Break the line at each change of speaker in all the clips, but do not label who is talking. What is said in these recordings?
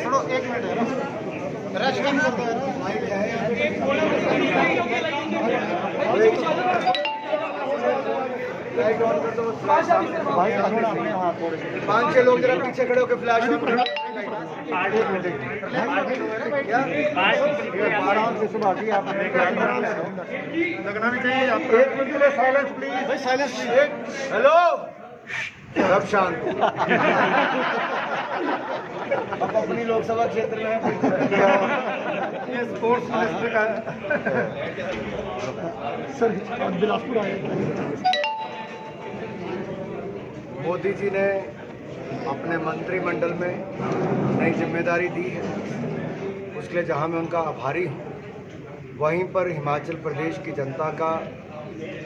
छोड़ो, 1 मिनट है ना, रेस्ट कम कर दो लाइट ऑन कर दो। 5-6 लोग जरा पीछे खड़े होकर फ्लैश ऑन करो। लगना भी चाहिए। 1 मिनट के लिए साइलेंस प्लीज। भाई साइलेंस प्लीज। हेलो, सब शांत। अब अपनी लोकसभा क्षेत्र में ये स्पोर्ट्स मिनिस्टर का सर बिलासपुर आए। मोदी जी ने अपने मंत्रिमंडल में नई जिम्मेदारी दी है, उसके लिए जहां मैं उनका आभारी हूं, वहीं पर हिमाचल प्रदेश की जनता का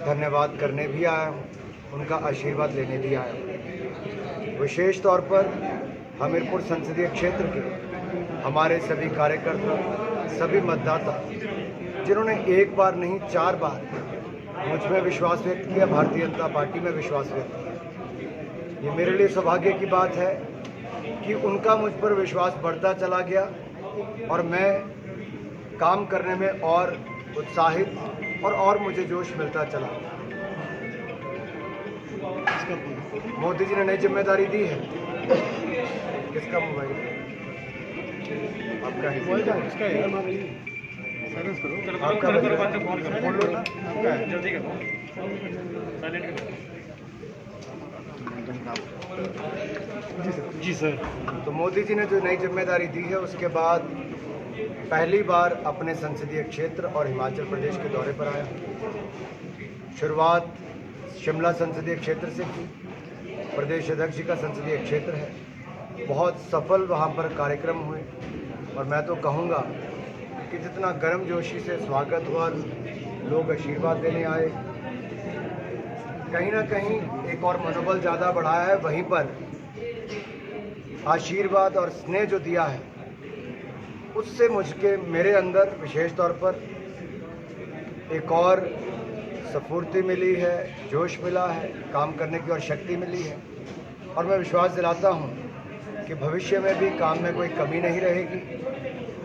धन्यवाद करने भी आया हूं, उनका आशीर्वाद लेने भी आया हूं। विशेष तौर पर हमीरपुर संसदीय क्षेत्र के हमारे सभी कार्यकर्ता, सभी मतदाता जिन्होंने 1 बार नहीं 4 बार मुझ में विश्वास व्यक्त किया, भारतीय जनता पार्टी में विश्वास व्यक्त किया। ये मेरे लिए सौभाग्य की बात है कि उनका मुझ पर विश्वास बढ़ता चला गया और मैं काम करने में और उत्साहित और मुझे जोश मिलता चला। मोदी जी ने नई जिम्मेदारी दी है। किसका मोबाइल? आपका ही। किसका है? साइलेंस करो। आपका फोन लो ना, आपका है। जल्दी करो, साइलेंट करो। जी सर। तो मोदी जी ने जो नई जिम्मेदारी दी है, उसके बाद पहली बार अपने संसदीय क्षेत्र और हिमाचल प्रदेश के दौरे पर आया। शुरुआत शिमला संसदीय क्षेत्र से की। प्रदेश अध्यक्ष जी का संसदीय क्षेत्र है, बहुत सफल वहाँ पर कार्यक्रम हुए और मैं तो कहूँगा कि जितना गर्मजोशी से स्वागत हुआ, लोग आशीर्वाद देने आए, कहीं ना कहीं एक और मनोबल ज़्यादा बढ़ाया है। वहीं पर आशीर्वाद और स्नेह जो दिया है, उससे मेरे अंदर विशेष तौर पर एक और स्फूर्ति मिली है, जोश मिला है, काम करने की और शक्ति मिली है। और मैं विश्वास दिलाता हूँ कि भविष्य में भी काम में कोई कमी नहीं रहेगी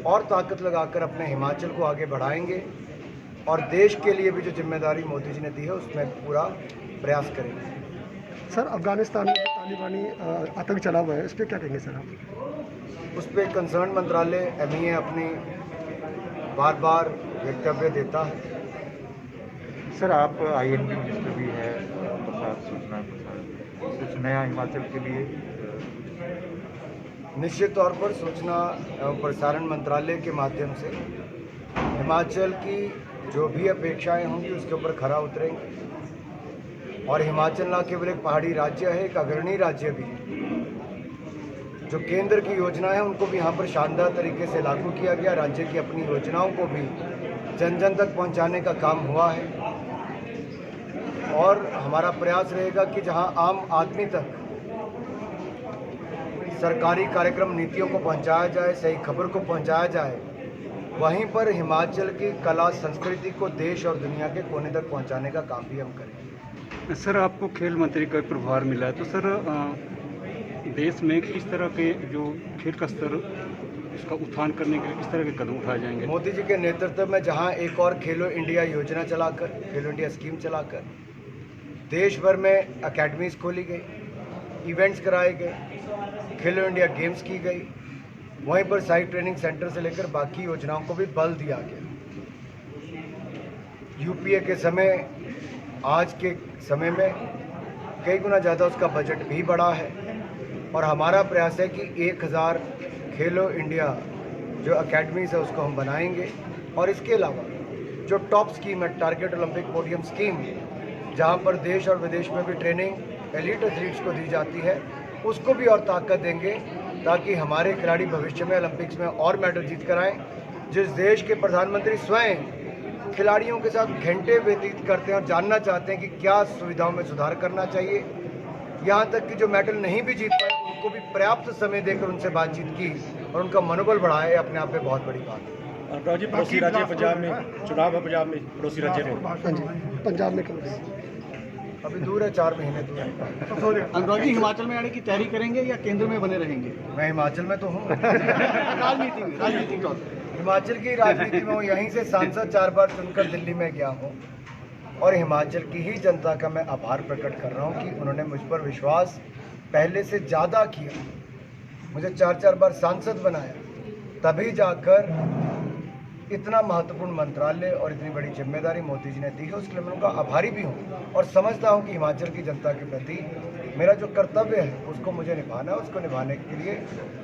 और ताकत लगाकर अपने हिमाचल को आगे बढ़ाएंगे और देश के लिए भी जो जिम्मेदारी मोदी जी ने दी है, उसमें पूरा प्रयास करेंगे।
सर, अफगानिस्तान में तालिबानी आतंक चला हुआ है, इस पर क्या कहेंगे सर आप?
उस पर कंसर्न मंत्रालय MEA अपनी बार बार वक्तव्य देता है।
सर, आप IND मिनिस्टर भी है, सूचना कुछ नया हिमाचल के लिए?
निश्चित तौर पर सूचना एवं प्रसारण मंत्रालय के माध्यम से हिमाचल की जो भी अपेक्षाएं होंगी उसके ऊपर खरा उतरेंगे। और हिमाचल न केवल एक पहाड़ी राज्य है, एक अग्रणी राज्य भी है। जो केंद्र की योजना है उनको भी यहाँ पर शानदार तरीके से लागू किया गया। राज्य की अपनी योजनाओं को भी जन जन तक पहुँचाने का काम हुआ है और हमारा प्रयास रहेगा कि जहाँ आम आदमी तक सरकारी कार्यक्रम नीतियों को पहुँचाया जाए, सही खबर को पहुँचाया जाए, वहीं पर हिमाचल की कला संस्कृति को देश और दुनिया के कोने तक पहुँचाने का काम भी हम करेंगे।
सर, आपको खेल मंत्री का प्रभार मिला है, तो सर देश में किस तरह के जो खेल का स्तर उसका उत्थान करने के लिए किस तरह के कदम उठाए जाएंगे?
मोदी जी के नेतृत्व में जहां एक और खेलो इंडिया योजना चलाकर, खेलो इंडिया स्कीम चलाकर देश भर में एकेडमीज खोली गई, इवेंट्स कराए गए, खेलो इंडिया गेम्स की गई, वहीं पर साइट ट्रेनिंग सेंटर से लेकर बाकी योजनाओं को भी बल दिया गया। UPA के समय आज के समय में कई गुना ज़्यादा उसका बजट भी बढ़ा है और हमारा प्रयास है कि 1000 खेलो इंडिया जो अकेडमीज है उसको हम बनाएंगे। और इसके अलावा जो टॉप स्कीम है, टारगेट ओलंपिक पोडियम स्कीम, जहां पर देश और विदेश में भी ट्रेनिंग एलीट एथलीट्स को दी जाती है, उसको भी और ताकत देंगे ताकि हमारे खिलाड़ी भविष्य में ओलंपिक्स में और मेडल जीत कर आएँ। जिस देश के प्रधानमंत्री स्वयं खिलाड़ियों के साथ घंटे व्यतीत करते हैं और जानना चाहते हैं कि क्या सुविधाओं में सुधार करना चाहिए, यहाँ तक कि जो मेडल नहीं भी जीत पाए उनको भी पर्याप्त समय देकर उनसे बातचीत की और उनका मनोबल बढ़ाया, अपने आप में बहुत बड़ी बात है।
जी, पड़ोसी राज्य पंजाब में चुनाव है, पंजाब में पड़ोसी राज्य में
पंजाब में
अभी दूर है, 4 महीने दूर है।
अनुराग जी हिमाचल में आने की तैयारी करेंगे या केंद्र में बने रहेंगे?
मैं हिमाचल में तो हूँ।
राजनीतिक तौर पर
हिमाचल की राजनीति में हूँ, यहीं से सांसद 4 बार चुनकर दिल्ली में गया हूँ और हिमाचल की ही जनता का मैं आभार प्रकट कर रहा हूँ कि उन्होंने मुझ पर विश्वास पहले से ज़्यादा किया, मुझे 4 बार सांसद बनाया, तभी जाकर इतना महत्वपूर्ण मंत्रालय और इतनी बड़ी जिम्मेदारी मोदी जी ने दी है। उसके लिए मैं उनका आभारी भी हूँ और समझता हूँ कि हिमाचल की जनता के प्रति मेरा जो कर्तव्य है उसको मुझे निभाना है। उसको निभाने के लिए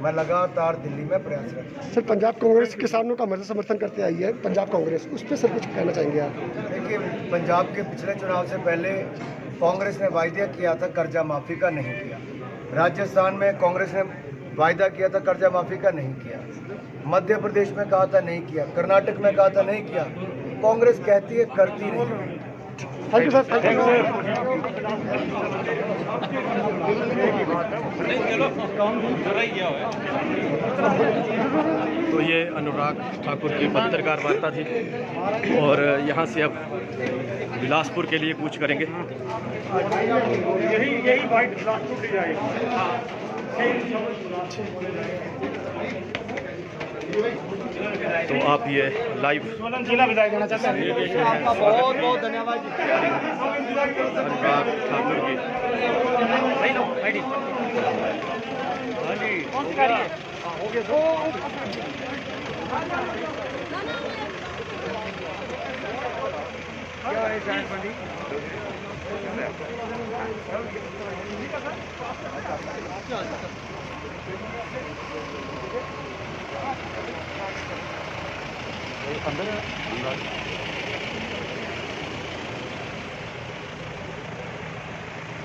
मैं लगातार दिल्ली में प्रयासरत हूँ।
सर पंजाब कांग्रेस किसानों का मजबूत समर्थन करते आई है, पंजाब कांग्रेस, उस पर सर कुछ कहना चाहेंगे आप?
देखिए, पंजाब के पिछले चुनाव से पहले कांग्रेस ने वायदा किया था कर्जा माफ़ी का, नहीं किया। राजस्थान में कांग्रेस ने वायदा किया था कर्जा माफ़ी का, नहीं किया। मध्य प्रदेश में कहा था, नहीं किया। कर्नाटक में कहा था, नहीं किया। कांग्रेस कहती है, करती नहीं।
Thank you sir, thank you
तो ये अनुराग ठाकुर की पत्रकार वार्ता थी और यहाँ से अब बिलासपुर के लिए कूच करेंगे।
यही बाइक बिलासपुर ले जाएगी।
तो आप ये लाइव
जिला विधायक देना चाहते हैं।
ये देख रहे हैं
बहुत बहुत धन्यवाद
अनुराग ठाकुर की।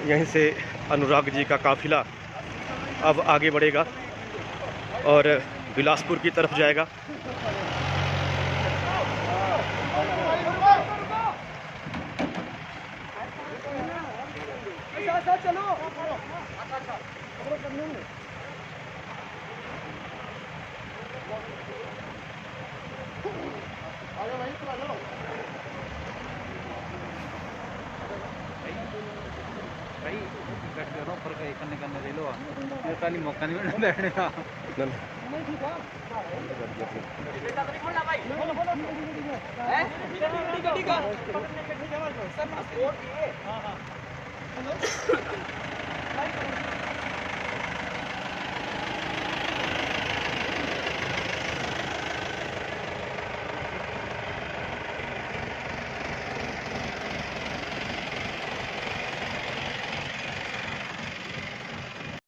यहीं से अनुराग जी का काफिला अब आगे बढ़ेगा और बिलासपुर की तरफ जाएगा।
मौका नहीं मिलना बैठने का।
ठीक है।